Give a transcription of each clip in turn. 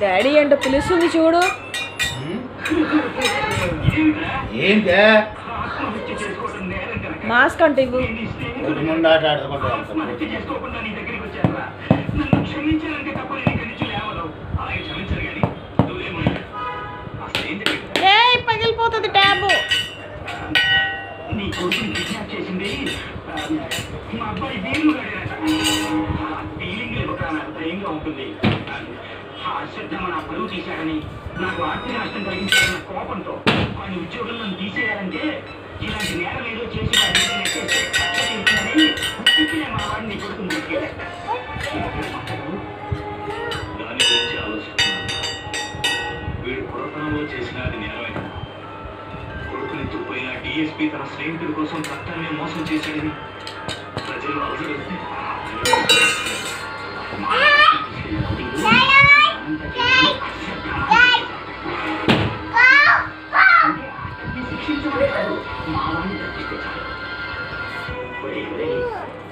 Daddy అంటే పిలుస్తుంది చూడు. మాస్క్ అంటే ఇవ్వు. పగిలిపోతుంది ట్యాబు. నా పరువు తీశాడని నాకు ఆర్థిక నష్టం కలిగించాలన్న కోపంతో వాడిని ఉద్యోగంలో తీసేయాలంటే ఇలాంటి నేరం ఏదో చేసి మా వాడిని కొడుకుని దాని గురించి ఆలోచిస్తున్నాను. వీడు కొరతనంలో చేసిన అది నేరమే. కొడుకుని ఎత్తుకుపోయిన డిఎస్పీ తన స్నేహితుడి కోసం చట్టాన్ని మోసం చేశాడని ప్రజలు అవసరం.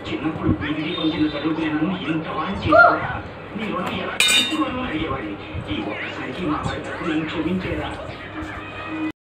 చిన్నప్పుడు బీదికి కొంచెం చదువుకున్నాను, ఎంత వాణి చేసుకోరా, నీ రుణం ఎలా తీసుకోవాలని అడిగేవాడిని. ఈ ఒక్కసారికి మా వాడి తప్పు నన్ను క్షమించేదా?